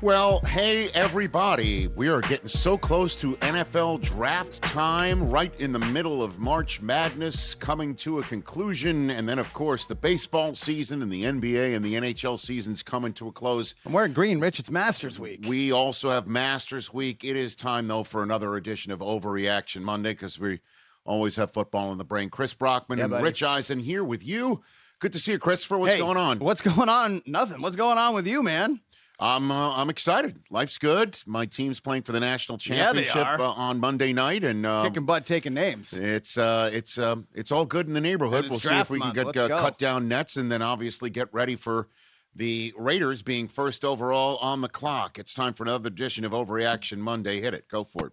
Well, hey, everybody. We are getting so close to NFL draft time, right in the middle of March Madness coming to a conclusion. And then, of course, the baseball season and the NBA and the NHL seasons coming to a close. I'm wearing green, Rich. It's Masters Week. We also have Masters Week. It is time, though, for another edition of Overreaction Monday because we always have football in the brain. Chris Brockman and Rich Eisen here with you. Good to see you, Christopher. What's going on? What's going on? Nothing. What's going on with you, man? I'm excited. Life's good. My team's playing for the national championship on Monday night, and kicking butt, taking names. It's all good in the neighborhood. We'll see if we can get cut down nets, and then obviously get ready for the Raiders being first overall on the clock. It's time for another edition of Overreaction Monday. Hit it. Go for it.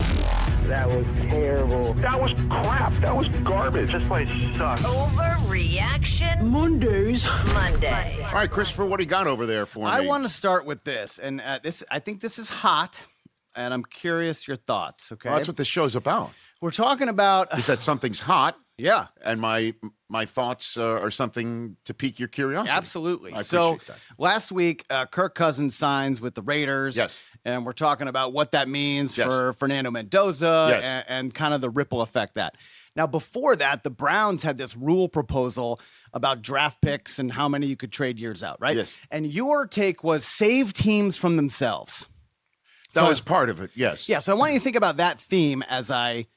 That was terrible. That was crap. That was garbage. This place sucks. Overreaction Monday. All right, Christopher, what do you got over there for me? I want to start with this, and I think this is hot, and I'm curious your thoughts, okay? Well, that's what this show's about. We're talking about... Is that something's hot? Yeah. And my thoughts are something to pique your curiosity. Absolutely. I appreciate that. Last week, Kirk Cousins signs with the Raiders. Yes. And we're talking about what that means for Fernando Mendoza and kind of the ripple effect that. Now, before that, the Browns had this rule proposal about draft picks and how many you could trade years out, right? Yes. And your take was save teams from themselves. That was part of it, yes. Yeah, so I want you to think about that theme as I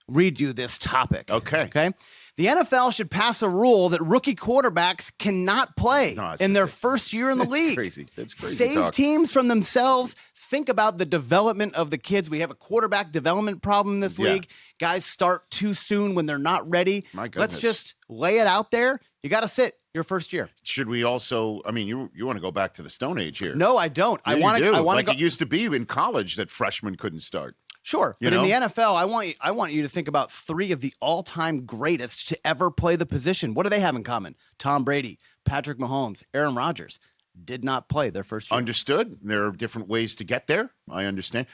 read you this topic. Okay. The NFL should pass a rule that rookie quarterbacks cannot play in their first year in the league. That's crazy. Save teams from themselves. Think about the development of the kids. We have a quarterback development problem in this league. Guys start too soon when they're not ready. My goodness. Let's just lay it out there. You got to sit your first year. Should we also, I mean, you want to go back to the Stone Age here. No, I don't. Yeah, I want to it used to be in college that freshmen couldn't start. Sure, but in the NFL, I want you to think about three of the all-time greatest to ever play the position. What do they have in common? Tom Brady, Patrick Mahomes, Aaron Rodgers did not play their first year. Understood. There are different ways to get there. I understand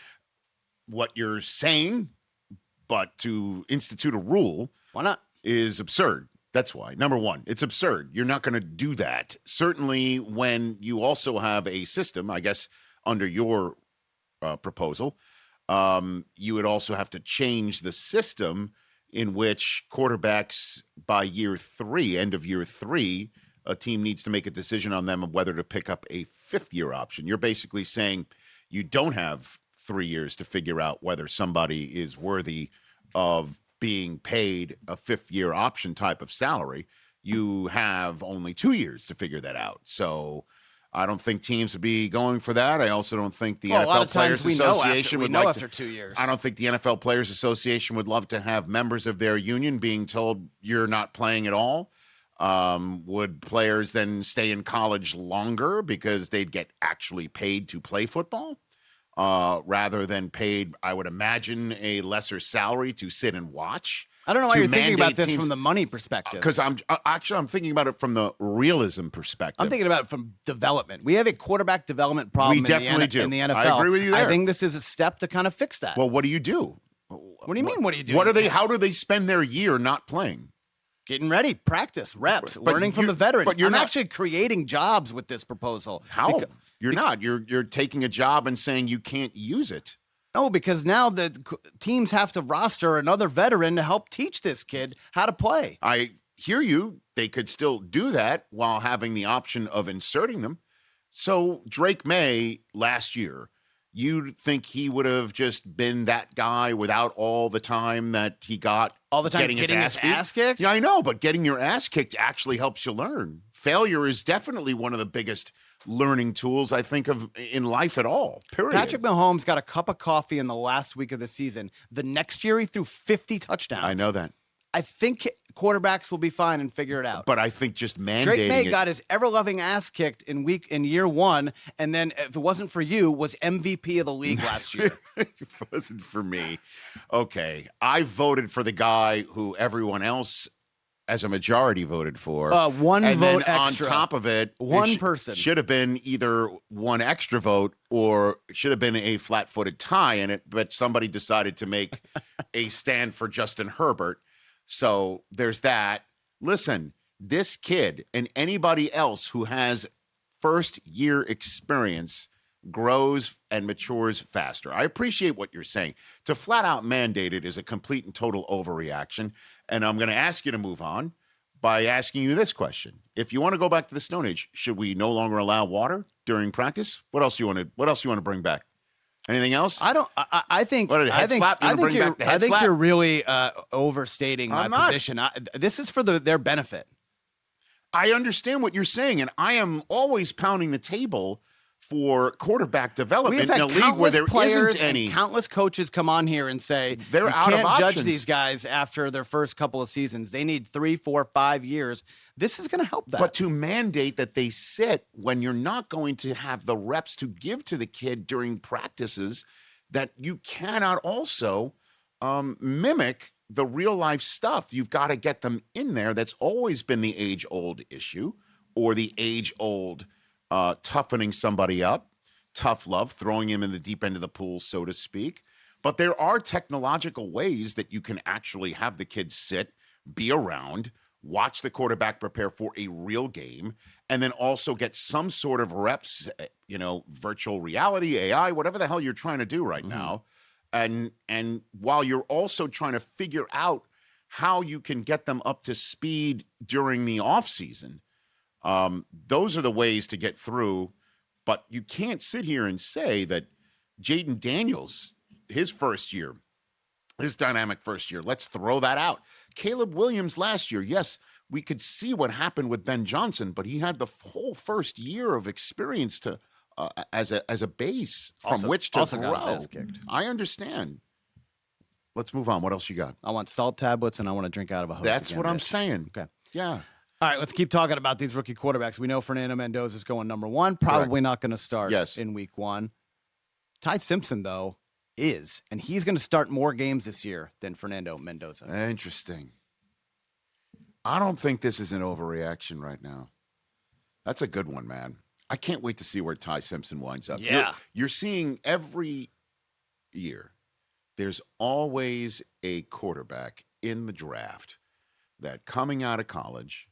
what you're saying, but to institute a rule, why not? Is absurd. That's why. Number one, it's absurd. You're not going to do that. Certainly when you also have a system, I guess, under your proposal, you would also have to change the system in which quarterbacks by year three, end of year three, a team needs to make a decision on them of whether to pick up a fifth-year option. You're basically saying you don't have 3 years to figure out whether somebody is worthy of being paid a fifth-year option type of salary. You have only 2 years to figure that out. So I don't think teams would be going for that. I also don't think the NFL Players Association would like after 2 years. I don't think the NFL Players Association would love to have members of their union being told you're not playing at all. Would players then stay in college longer because they'd get actually paid to play football rather than paid, I would imagine, a lesser salary to sit and watch? I don't know why you're thinking about this from the money perspective. Because I'm thinking about it from the realism perspective. I'm thinking about it from development. We have a quarterback development problem in the NFL. I agree with you there. I think this is a step to kind of fix that. Well, what do you do? What do you mean, what do you do? How do they spend their year not playing? Getting ready, practice, reps, learning from the veteran. But I'm actually creating jobs with this proposal. How? You're not. You're taking a job and saying you can't use it. No, because now the teams have to roster another veteran to help teach this kid how to play. I hear you. They could still do that while having the option of inserting them. So Drake May last year, you'd think he would have just been that guy without all the time that he got all the time getting his ass kicked? Yeah, I know, but getting your ass kicked actually helps you learn. Failure is definitely one of the biggest learning tools I think of in life at all, period. Patrick Mahomes got a cup of coffee in the last week of the season. The next year, he threw 50 touchdowns. I know that. I think quarterbacks will be fine and figure it out. But I think just mandating Drake May got his ever-loving ass kicked in year one, and then if it wasn't for you, was MVP of the league last year. It wasn't for me. Okay. I voted for the guy who everyone else as a majority voted for. One and vote then extra. On top of it, one person should have been either one extra vote or should have been a flat-footed tie in it, but somebody decided to make a stand for Justin Herbert. So there's that. Listen, this kid and anybody else who has first-year experience grows and matures faster. I appreciate what you're saying. To flat out mandate it is a complete and total overreaction. And I'm going to ask you to move on by asking you this question. If you want to go back to the Stone Age, should we no longer allow water during practice? What else do you want to bring back? Anything else? I think you're really overstating my position. This is for their benefit. I understand what you're saying, and I am always pounding the table for quarterback development in a league where there isn't any. Countless coaches come on here and say they're out of options. You can't judge these guys after their first couple of seasons. They need 3, 4, 5 years. This is going to help that. But to mandate that they sit when you're not going to have the reps to give to the kid during practices, that you cannot also mimic the real life stuff. You've got to get them in there. That's always been the age-old issue, or the age-old toughening somebody up, tough love, throwing him in the deep end of the pool, so to speak. But there are technological ways that you can actually have the kids sit, be around, watch the quarterback prepare for a real game, and then also get some sort of reps, virtual reality, AI, whatever the hell you're trying to do right now. And while you're also trying to figure out how you can get them up to speed during the off season, those are the ways to get through. But you can't sit here and say that Jaden Daniels, his dynamic first year, let's throw that out. Caleb Williams last year, yes, we could see what happened with Ben Johnson, but he had the whole first year of experience to as a base from which to grow. Got his ass kicked. I understand. Let's move on. What else you got? I want salt tablets and I want to drink out of a hose. That's what I'm saying. Okay. Yeah. All right, let's keep talking about these rookie quarterbacks. We know Fernando Mendoza is going number 1, probably not going to start in week 1. Ty Simpson, though, is, and he's going to start more games this year than Fernando Mendoza. Interesting. I don't think this is an overreaction right now. That's a good one, man. I can't wait to see where Ty Simpson winds up. Yeah. You're seeing every year, there's always a quarterback in the draft that coming out of college,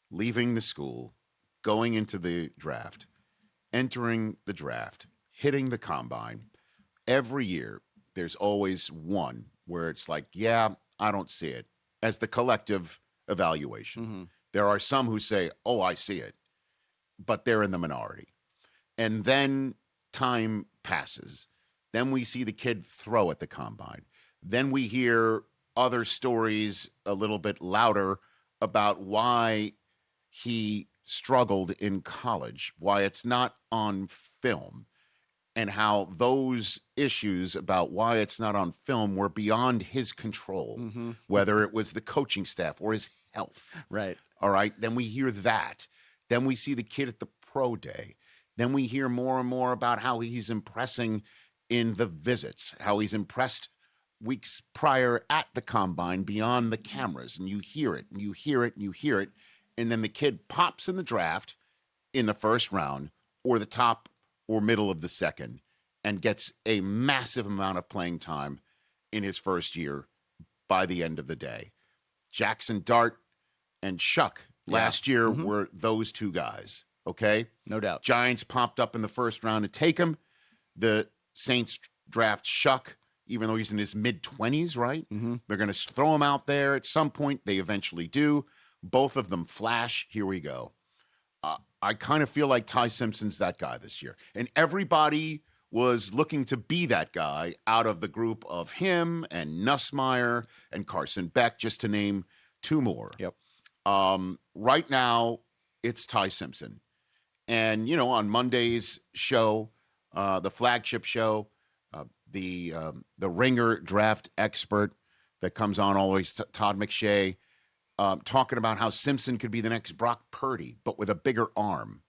leaving the school, going into the draft, entering the draft, hitting the combine, every year there's always one where it's like, yeah, I don't see it, as the collective evaluation. There are some who say, oh, I see it, but they're in the minority. And then time passes. Then we see the kid throw at the combine. Then we hear other stories a little bit louder about why he struggled in college, why it's not on film, and how those issues about why it's not on film were beyond his control, whether it was the coaching staff or his health. Right. All right. Then we hear that. Then we see the kid at the pro day. Then we hear more and more about how he's impressing in the visits, how he's impressed weeks prior at the combine beyond the cameras. And you hear it, and you hear it, and you hear it. And then the kid pops in the draft in the first round or the top or middle of the second and gets a massive amount of playing time in his first year by the end of the day. Jackson Dart and Shuck last year were those two guys, okay? No doubt. Giants popped up in the first round to take him. The Saints draft Shuck, even though he's in his mid-20s, right? They're going to throw him out there at some point. They eventually do. Both of them flash. Here we go. I kind of feel like Ty Simpson's that guy this year. And everybody was looking to be that guy out of the group of him and Nussmeier and Carson Beck, just to name two more. Yep. Right now, it's Ty Simpson. And, you know, on Monday's show, the flagship show, the Ringer draft expert that comes on always, Todd McShay, talking about how Simpson could be the next Brock Purdy, but with a bigger arm.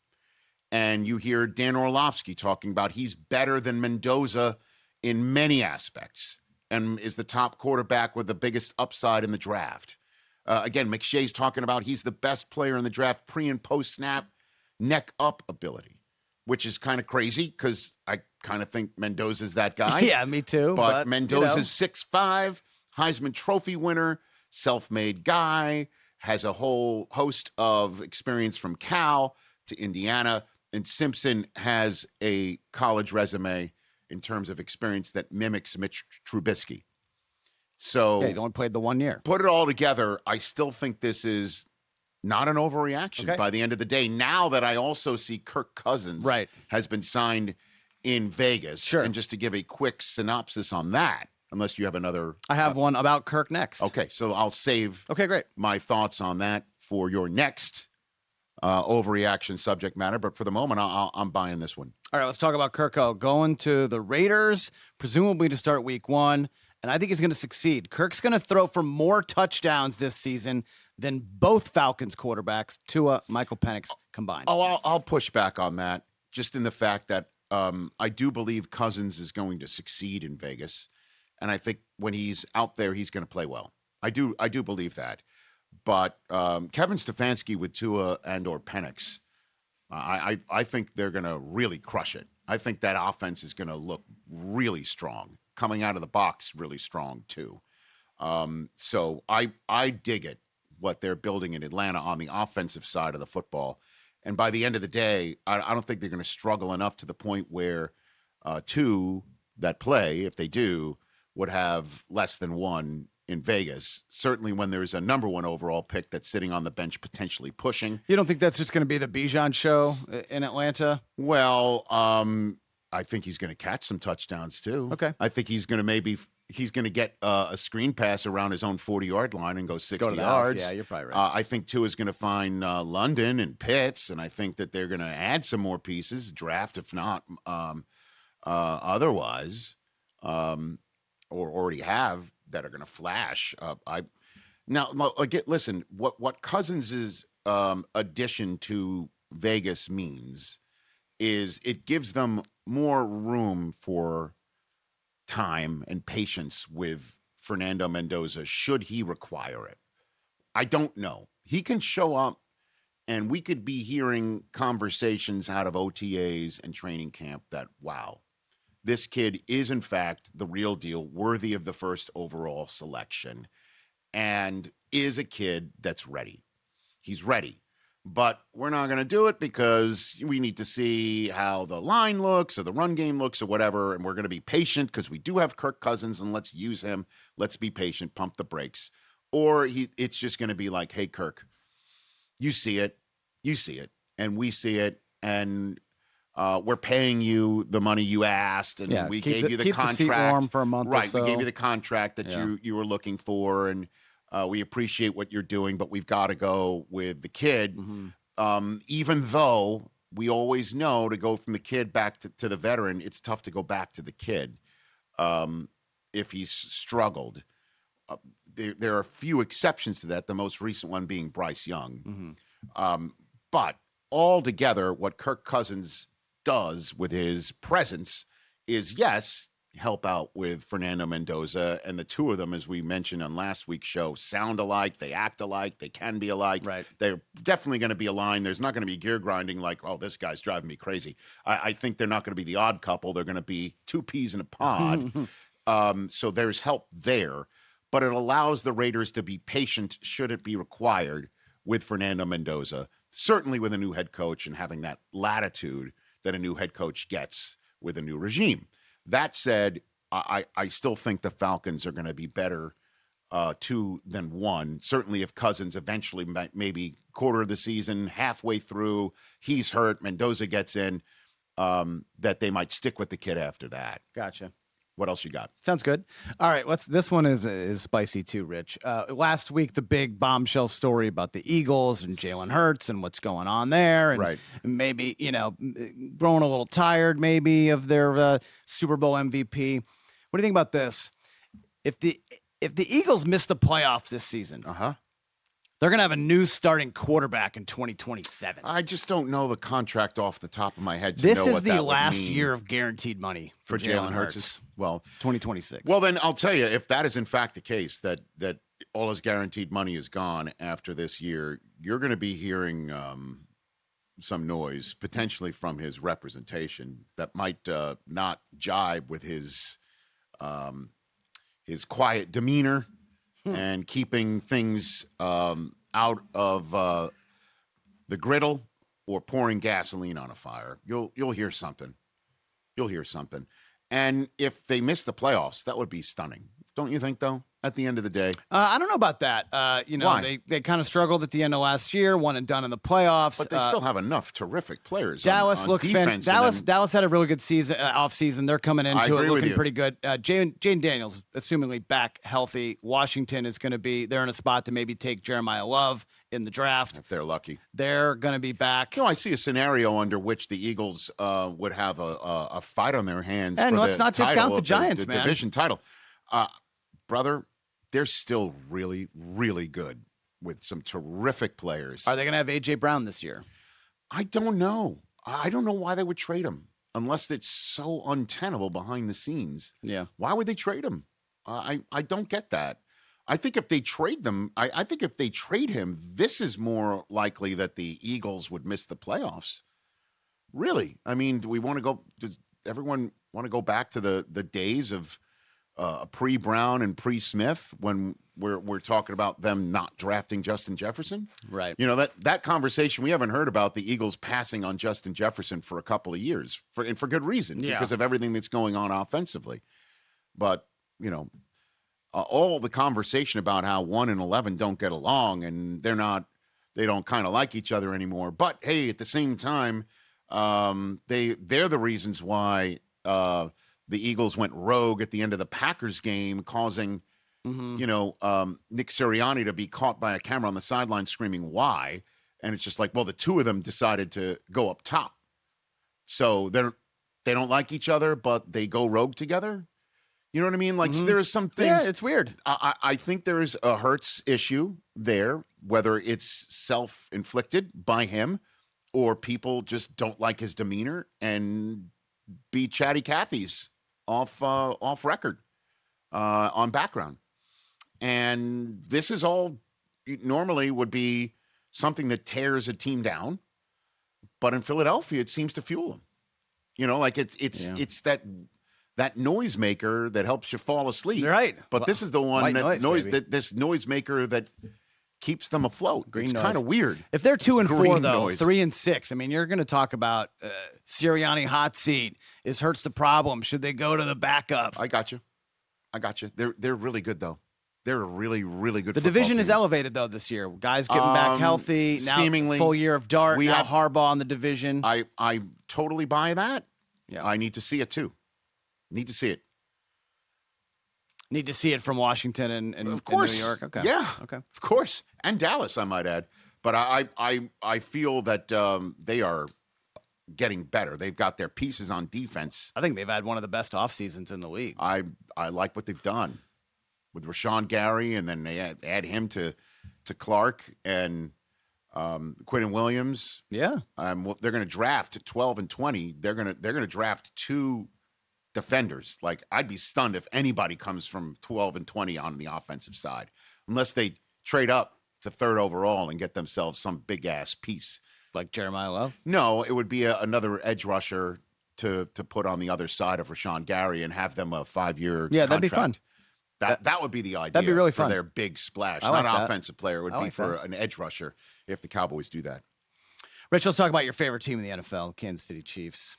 And you hear Dan Orlovsky talking about he's better than Mendoza in many aspects and is the top quarterback with the biggest upside in the draft. Again, McShay's talking about he's the best player in the draft pre and post snap, neck up ability, which is kind of crazy because I kind of think Mendoza's that guy. Yeah, me too. But Mendoza's 6'5", Heisman Trophy winner, self-made guy, has a whole host of experience from Cal to Indiana And Simpson has a college resume in terms of experience that mimics Mitch Trubisky. So he's only played the 1 year. Put it all together, I still think this is not an overreaction by the end of the day. Now that I also see Kirk Cousins has been signed in Vegas. Sure. And just to give a quick synopsis on that, unless you have another. I have one about Kirk next. Okay, so I'll save my thoughts on that for your next overreaction subject matter. But for the moment, I'm buying this one. All right, let's talk about Kirk going to the Raiders, presumably to start week 1. And I think he's going to succeed. Kirk's going to throw for more touchdowns this season than both Falcons quarterbacks, Tua, Michael Penix combined. Oh, I'll push back on that, just in the fact that I do believe Cousins is going to succeed in Vegas. And I think when he's out there, he's going to play well. I do believe that. But Kevin Stefanski with Tua and or Penix, I think they're going to really crush it. I think that offense is going to look really strong. Coming out of the box really strong, too. So I dig it, what they're building in Atlanta on the offensive side of the football. And by the end of the day, I don't think they're going to struggle enough to the point where two that play, if they do, would have less than one in Vegas. Certainly when there's a number 1 overall pick that's sitting on the bench potentially pushing. You don't think that's just going to be the Bijan show in Atlanta? Well, I think he's going to catch some touchdowns too. Okay. I think he's going to get a screen pass around his own 40-yard line and go 60 yards. Yeah, you're probably right. I think Tua is going to find London and Pitts, and I think that they're going to add some more pieces, draft if not otherwise, or already have that are going to flash. Listen, what Cousins' addition to Vegas means is it gives them more room for time and patience with Fernando Mendoza should he require it. I don't know. He can show up and we could be hearing conversations out of OTAs and training camp that, wow, this kid is in fact the real deal, worthy of the first overall selection, and is a kid that's ready. He's ready. But we're not going to do it because we need to see how the line looks or the run game looks or whatever. And we're going to be patient because we do have Kirk Cousins and let's use him. Let's be patient, pump the brakes. Or it's just going to be like, hey, Kirk, you see it, and we see it. And we're paying you the money you asked. And we gave you the contract. Keep the seat warm for a month or so. We gave you the contract that you were looking for. And we appreciate what you're doing, but we've got to go with the kid. Mm-hmm. Even though we always know to go from the kid back to the veteran, it's tough to go back to the kid if he's struggled. There are a few exceptions to that, the most recent one being Bryce Young. Mm-hmm. But altogether, what Kirk Cousins does with his presence is, yes, help out with Fernando Mendoza, and the two of them, as we mentioned on last week's show, sound alike, they act alike, they can be alike. Right. They're definitely going to be aligned. There's not going to be gear grinding like, oh, this guy's driving me crazy. I think they're not going to be the odd couple. They're going to be two peas in a pod. So there's help there, but it allows the Raiders to be patient should it be required with Fernando Mendoza, certainly with a new head coach and having that latitude that a new head coach gets with a new regime. That said, I still think the Falcons are going to be better two than one. Certainly if Cousins eventually, maybe quarter of the season, halfway through, he's hurt, Mendoza gets in, that they might stick with the kid after that. Gotcha. What else you got? Sounds good. All right, this one is spicy too, Rich. Last week, the big bombshell story about the Eagles and Jalen Hurts and what's going on there, and maybe growing a little tired, maybe of their Super Bowl MVP. What do you think about this? If the Eagles miss the playoffs this season, they're going to have a new starting quarterback in 2027. I just don't know the contract off the top of my head. This is the last year of guaranteed money for Jalen Hurts. Well, 2026. Well, then I'll tell you, if that is in fact the case, that all his guaranteed money is gone after this year, you're going to be hearing some noise potentially from his representation that might not jibe with his quiet demeanor. And keeping things out of the griddle or pouring gasoline on a fire. You'll hear something. You'll hear something. And if they miss the playoffs, that would be stunning. Don't you think, though, at the end of the day? I don't know about that. Why? They kind of struggled at the end of last year, one and done in the playoffs. But they still have enough terrific players. Dallas on looks defense. Dallas had a really good season, off season. They're coming into it looking pretty good. Jane Daniels, assumingly back healthy. Washington is going to be, they're in a spot to maybe take Jeremiah Love in the draft. If they're lucky. They're going to be back. I see a scenario under which the Eagles would have a fight on their hands. And for let's not discount the Giants, the man. Division title. Brother, they're still really, really good with some terrific players. Are they going to have A.J. Brown this year? I don't know. I don't know why they would trade him unless it's so untenable behind the scenes. Yeah. Why would they trade him? I don't get that. I think if they trade them, I think if they trade him, this is more likely that the Eagles would miss the playoffs. Really? I mean, does everyone want to go back to the days of pre-Brown and pre-Smith when we're talking about them not drafting Justin Jefferson? Right. That conversation, we haven't heard about the Eagles passing on Justin Jefferson for a couple of years, and for good reason, because of everything that's going on offensively. But, all the conversation about how 1 and 11 don't get along and they don't kind of like each other anymore. But hey, at the same time, they're the reasons why the Eagles went rogue at the end of the Packers game, causing, Nick Sirianni to be caught by a camera on the sideline screaming, "Why?" And it's just like, well, the two of them decided to go up top. So they don't like each other, but they go rogue together. You know what I mean? Like, there are some things. Yeah, it's weird. I think there is a Hurts issue there, whether it's self-inflicted by him or people just don't like his demeanor and be chatty Cathy's off record on background. And this is all normally would be something that tears a team down. But in Philadelphia, it seems to fuel them. It's that noisemaker that helps you fall asleep. Right. But this is the one this noisemaker that keeps them afloat. It's kind of weird. If they're 2 and 4, though, noise. 3 and 6, I mean, you're going to talk about Sirianni hot seat. Is Hurts the problem? Should they go to the backup? I got you. They're really good, though. They're a really, really good. The division is elevated, though, this year. Guys getting back healthy. Now, seemingly, full year of Dart. We have Harbaugh in the division. I totally buy that. Yeah. I need to see it, too. Need to see it. Need to see it from Washington and of course. New York. Okay. Yeah. Okay. Of course. And Dallas, I might add. But I feel that they are getting better. They've got their pieces on defense. I think they've had one of the best off seasons in the league. I like what they've done with Rashawn Gary, and then they add him to Clark and Quentin Williams. Yeah. They're going to draft at 12 and 20. They're going to draft 2 defenders. Like, I'd be stunned if anybody comes from 12 and 20 on the offensive side, unless they trade up to 3rd overall and get themselves some big ass piece like Jeremiah Love. No, it would be another edge rusher to put on the other side of Rashawn Gary and have them a 5-year Yeah, contract. that'd be fun. That would be the idea. That'd be really fun for their big splash. Not an offensive player. It would be like for an edge rusher if the Cowboys do that. Rich, let's talk about your favorite team in the NFL, Kansas City Chiefs.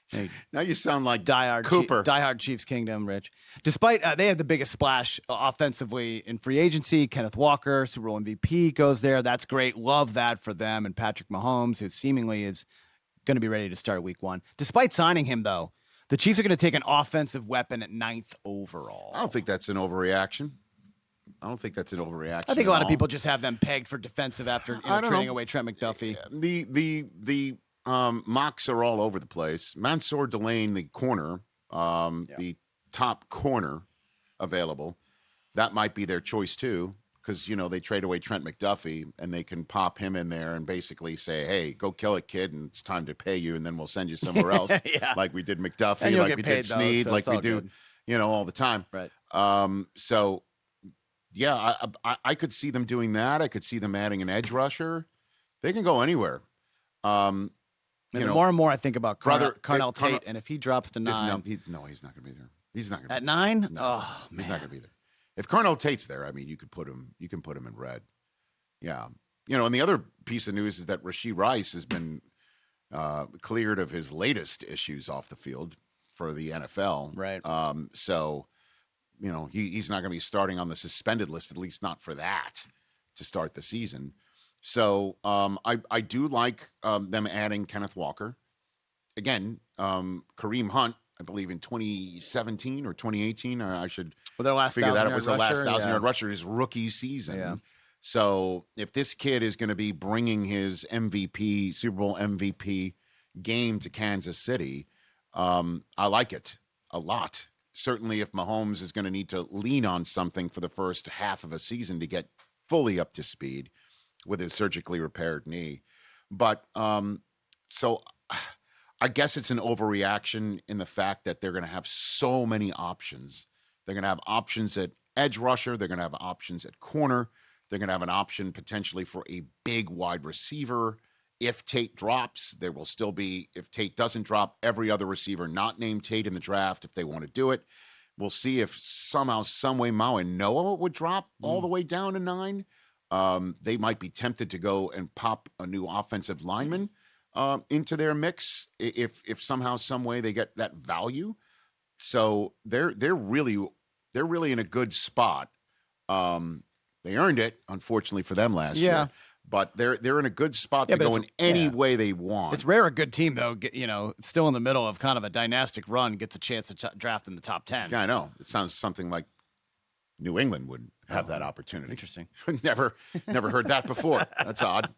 Hey, now you sound like diehard Cooper. Diehard Chiefs Kingdom, Rich. Despite they had the biggest splash offensively in free agency, Kenneth Walker, Super Bowl MVP, goes there. That's great. Love that for them. And Patrick Mahomes, who seemingly is going to be ready to start week 1. Despite signing him, though, the Chiefs are going to take an offensive weapon at 9th overall. I don't think that's an overreaction. I think a lot of people just have them pegged for defensive after trading away Trent McDuffie. The mocks are all over the place. Mansour Delane, the corner, the top corner available, that might be their choice too, because they trade away Trent McDuffie and they can pop him in there and basically say, "Hey, go kill it, kid, and it's time to pay you, and then we'll send you somewhere else." Like we did McDuffie, like we did Snead, like we do, all the time. Right. So, yeah, I could see them doing that. I could see them adding an edge rusher. They can go anywhere. And more and more I think about Carnell Tate, and if he drops to 9. He's not going to be there. He's not going to at 9. No, he's not going to be there. If Carnell Tate's there, I mean, you can put him in red. Yeah, And the other piece of news is that Rashee Rice has been cleared of his latest issues off the field for the NFL. Right. So, he's not going to be starting on the suspended list, at least not for that, to start the season. So I do like them adding Kenneth Walker. Again, Kareem Hunt, I believe in 2017 or 2018, I should their last figure that it was the last rusher, 1,000-yard rusher in his rookie season. Yeah. So if this kid is going to be bringing his Super Bowl MVP game to Kansas City, I like it a lot. Certainly if Mahomes is going to need to lean on something for the first half of a season to get fully up to speed with his surgically repaired knee. But so I guess it's an overreaction in the fact that they're going to have so many options. They're going to have options at edge rusher. They're going to have options at corner. They're going to have an option potentially for a big wide receiver. If Tate drops, there will still be, if Tate doesn't drop, every other receiver not named Tate in the draft if they want to do it. We'll see if somehow, some way, Mao and Noah would drop all the way down to 9. They might be tempted to go and pop a new offensive lineman into their mix if somehow, some way they get that value. So they're really in a good spot. They earned it, unfortunately for them last year. But they're in a good spot to go in any way they want. It's rare a good team, though, still in the middle of kind of a dynastic run, gets a chance to draft in the top 10. Yeah, I know. It sounds something like New England would have that opportunity. Interesting. Never heard that before. That's odd.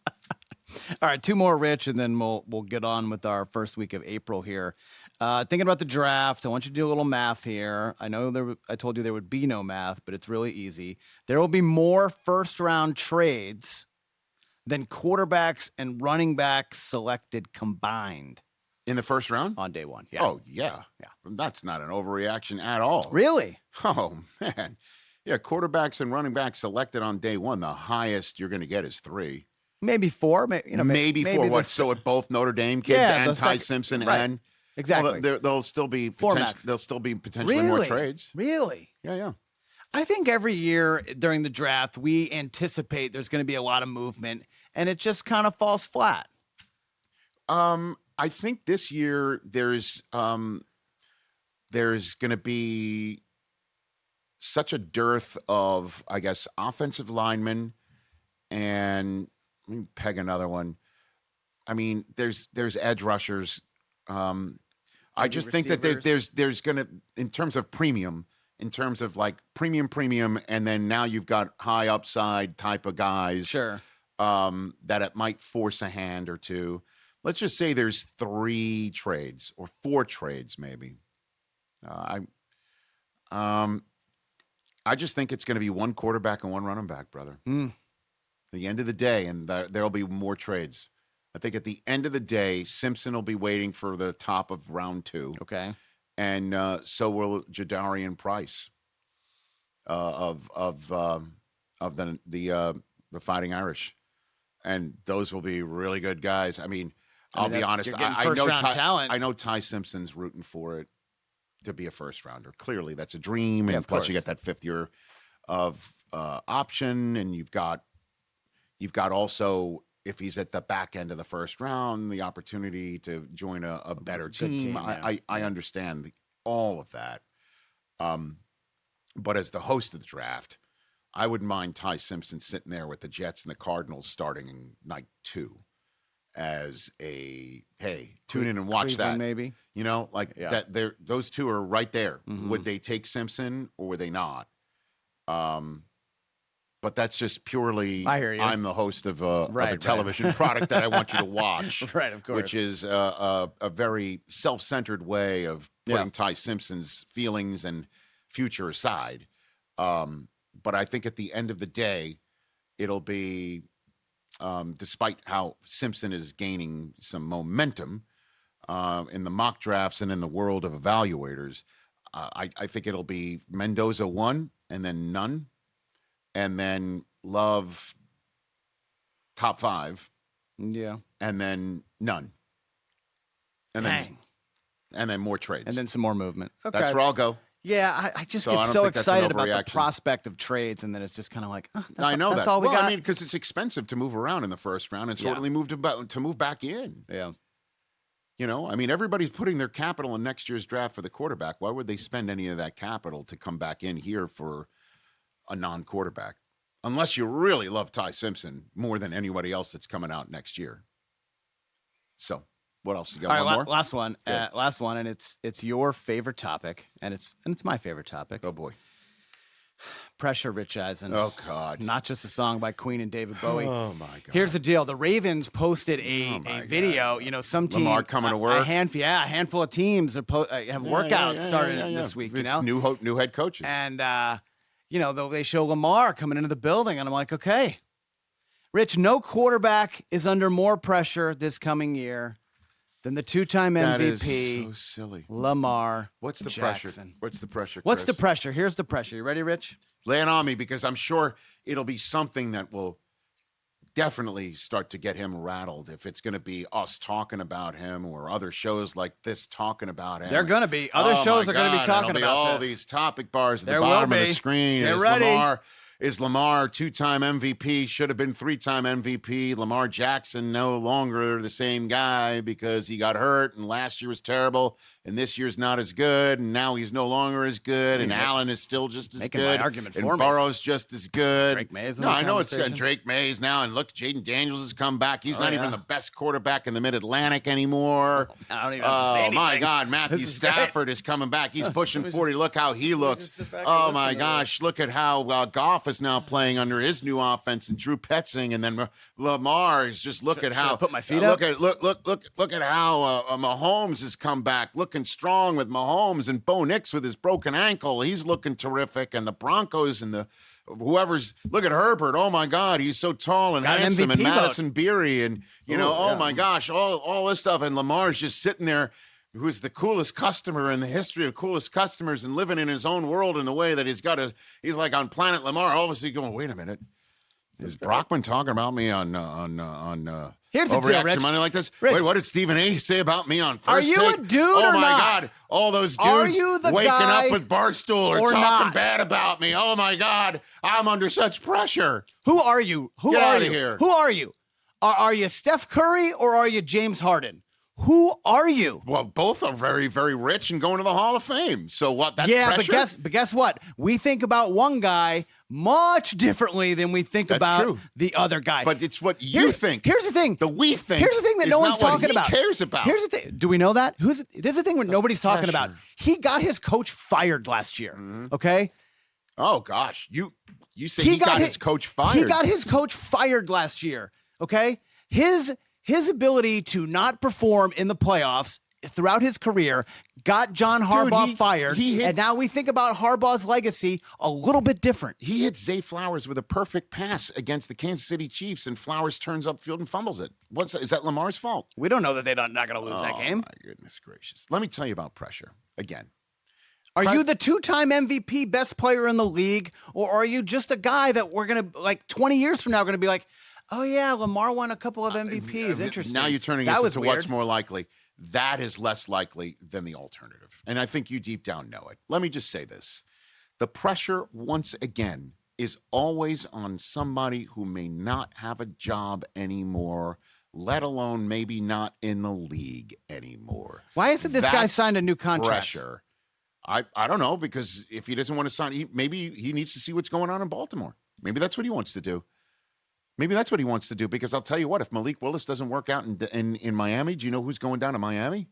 All right, 2 more, Rich, and then we'll get on with our first week of April here. Thinking about the draft, I want you to do a little math here. I know I told you there would be no math, but it's really easy. There will be more first-round trades than quarterbacks and running backs selected combined. In the first round? On day 1, yeah. Oh, yeah. That's not an overreaction at all. Really? Oh, man. Yeah, quarterbacks and running backs selected on day 1, the highest you're going to get is 3. Maybe 4. Maybe 4. What? So at both Notre Dame kids and Ty Simpson and exactly. Well, there'll still be potentially more trades. Really? Yeah. I think every year during the draft we anticipate there's going to be a lot of movement, and it just kind of falls flat. I think this year there's going to be such a dearth of, I guess, offensive linemen, and let me peg another one. I mean, there's edge rushers. I just think that there's going to, in terms of premium, in terms of like premium, and then now you've got high upside type of guys. Sure. That it might force a hand or two. Let's just say there's 3 trades or 4 trades, maybe. I just think it's going to be 1 quarterback and 1 running back, brother. At the end of the day, and there'll be more trades. I think at the end of the day, Simpson will be waiting for the top of round 2. Okay. And so will Jadarian Price of the Fighting Irish, and those will be really good guys. I mean, I'll be honest. I know Ty Simpson's rooting for it to be a first rounder. Clearly, that's a dream, and plus you get that 5th year of option, and you've got also, if he's at the back end of the first round, the opportunity to join a better team. I understand all of that. But as the host of the draft, I wouldn't mind Ty Simpson sitting there with the Jets and the Cardinals starting in night 2 as a, hey, tune in and watch Cleveland, that. Maybe. That those 2 are right there. Mm-hmm. Would they take Simpson or would they not? But that's just purely, I hear you. I'm the host of a television product that I want you to watch. Right, of course. Which is a very self-centered way of putting Ty Simpson's feelings and future aside. But I think at the end of the day, it'll be, despite how Simpson is gaining some momentum in the mock drafts and in the world of evaluators, I think it'll be Mendoza 1 and then none. And then Love top 5. Yeah. And then none. And then more trades. And then some more movement. Okay. That's where I'll go. Yeah, I just get so excited about the prospect of trades, and then it's just kind of like, that's all we got. I mean, because it's expensive to move around in the first round and certainly to move back in. Yeah. You know, I mean, everybody's putting their capital in next year's draft for the quarterback. Why would they spend any of that capital to come back in here for a non-quarterback? Unless you really love Ty Simpson more than anybody else that's coming out next year. So, what else? You got one more? Last one, and it's your favorite topic, and it's my favorite topic. Oh boy, pressure, Rich Eisen. Oh God, not just a song by Queen and David Bowie. Oh my God. Here's the deal: the Ravens posted a video. You know, some team, Lamar coming to work. A handful of teams have workouts started this week. It's you know, new head coaches, and they show Lamar coming into the building, and I'm like, okay, Rich, no quarterback is under more pressure this coming year than the two-time MVP. That is so silly. Lamar What's the Jackson. pressure? What's the pressure, Chris? What's the pressure? Here's the pressure. You ready, Rich? Lay it on me, because I'm sure it'll be something that will definitely start to get him rattled. If it's going to be us talking about him or other shows like this talking about him. They're going to be. Other shows are going to be talking about all this. these topic bars at the bottom of the screen. Get ready. Is Lamar two-time MVP, should have been three-time MVP. Lamar Jackson no longer the same guy because he got hurt, and last year was terrible, and this year's not as good, and now he's no longer as good, and Allen is still just as making good. My argument and for Burrow's just as good. Drake Mays. No, I know it's Drake Mays now, and look, Jaden Daniels has come back. He's not even the best quarterback in the Mid-Atlantic anymore. I don't even have to say anything. My God, Matthew Stafford is coming back. He's pushing 40. Look how he looks. Oh, my gosh. Look at how Goff is now playing under his new offense, and Drew Petzing, and then Lamar is just look at how I put my feet up. Look at how Mahomes has come back, looking strong with Mahomes, and Bo Nix with his broken ankle. He's looking terrific, and the Broncos and the whoever's look at Herbert. Oh my God, he's so tall and handsome, and Madison Beery, and my gosh, all this stuff, and Lamar's just sitting there, who's the coolest customer in the history of coolest customers, and living in his own world in the way that he's like on Planet Lamar. All of a sudden going, wait a minute, is Brockman talking about me on Here's the Overreaction deal, Monday like this? Rich, wait, what did Stephen A. say about me on First Are you Take? a dude oh or my not? God, all those Are dudes you the waking guy up with Barstool or talking not? bad about me. Oh my God, I'm under such pressure. Who are you? Who Get are out you? of here. Who are you? Are you Steph Curry or are you James Harden? Who are you? Well, both are very, very rich and going to the Hall of Fame. So what? That's pressure? but guess what? We think about one guy much differently than we think about the other guy. But it's what you think. Here's the thing. We think. Here's the thing that no one's talking about. Cares about. Here's the thing. Do we know that? This is the thing that nobody's talking about. He got his coach fired last year. Mm-hmm. Okay. Oh gosh, you say he got his coach fired. He got his coach fired last year. Okay. His ability to not perform in the playoffs throughout his career got John Harbaugh fired, and now we think about Harbaugh's legacy a little bit different. He hit Zay Flowers with a perfect pass against the Kansas City Chiefs, and Flowers turns upfield and fumbles it. Is that Lamar's fault? We don't know that they're not going to lose that game. Oh, my goodness gracious. Let me tell you about pressure again. Are you the two-time MVP best player in the league, or are you just a guy that we're going to, like 20 years from now, going to be like, oh, yeah, Lamar won a couple of MVPs. Interesting. Now you're turning this into what's more likely. That is less likely than the alternative. And I think you deep down know it. Let me just say this. The pressure, once again, is always on somebody who may not have a job anymore, let alone maybe not in the league anymore. Why isn't this guy signed a new contract? Pressure. I don't know, because if he doesn't want to sign, maybe he needs to see what's going on in Baltimore. Maybe that's what he wants to do. Because I'll tell you what, if Malik Willis doesn't work out in Miami, do you know who's going down to Miami?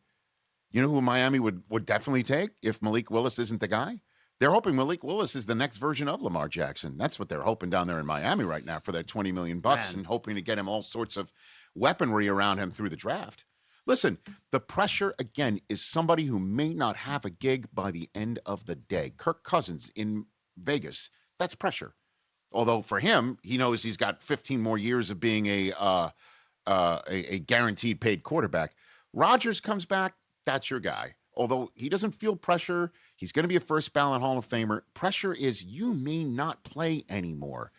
You know who Miami would definitely take if Malik Willis isn't the guy? They're hoping Malik Willis is the next version of Lamar Jackson. That's what they're hoping down there in Miami right now for their $20 million and hoping to get him all sorts of weaponry around him through the draft. Listen, the pressure, again, is somebody who may not have a gig by the end of the day. Kirk Cousins in Vegas, that's pressure. Although for him, he knows he's got 15 more years of being a guaranteed paid quarterback. Rodgers comes back, that's your guy. Although he doesn't feel pressure, he's going to be a first ballot Hall of Famer. Pressure is you may not play anymore.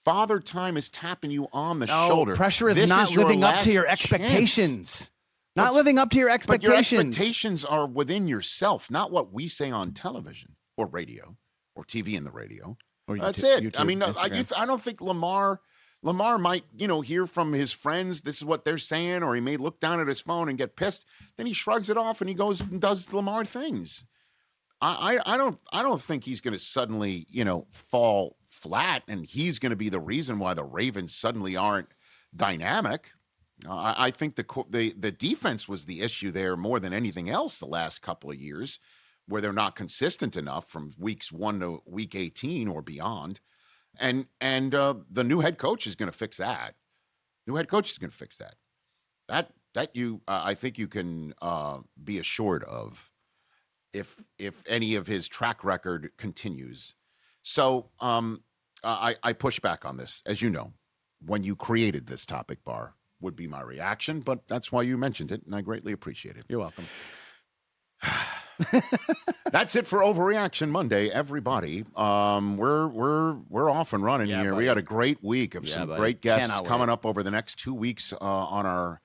Father Time is tapping you on the shoulder. Pressure is not living up to your expectations. Not living up to your expectations. But your expectations are within yourself, not what we say on television. or radio or TV in the radio. Or That's it. YouTube, I mean, Instagram. I don't think Lamar might, hear from his friends, this is what they're saying, or he may look down at his phone and get pissed. Then he shrugs it off and he goes and does Lamar things. I don't think he's going to suddenly, fall flat and he's going to be the reason why the Ravens suddenly aren't dynamic. I think the defense was the issue there more than anything else the last couple of years, where they're not consistent enough from weeks 1 to week 18 or beyond. And the new head coach is going to fix that. I think you can be assured of if any of his track record continues. So I push back on this, as you know, when you created this topic bar would be my reaction, but that's why you mentioned it, and I greatly appreciate it. You're welcome. That's it for Overreaction Monday, everybody. We're off and running here. Buddy. We had a great week of some great guests coming up over the next 2 weeks on our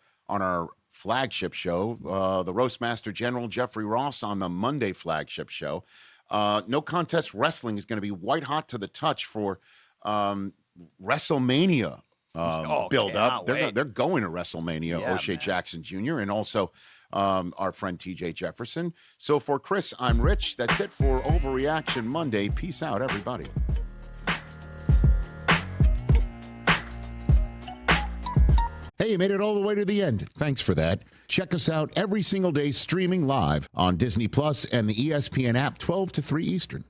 flagship show. The Roastmaster General Jeffrey Ross on the Monday flagship show. No Contest Wrestling is going to be white hot to the touch for WrestleMania build up. They're going to WrestleMania. O'Shea Jackson Jr. and also our friend TJ Jefferson. So for Chris, I'm Rich. That's it for Overreaction Monday. Peace out, everybody. Hey, you made it all the way to the end. Thanks for that. Check us out every single day streaming live on Disney Plus and the ESPN app 12 to 3 Eastern.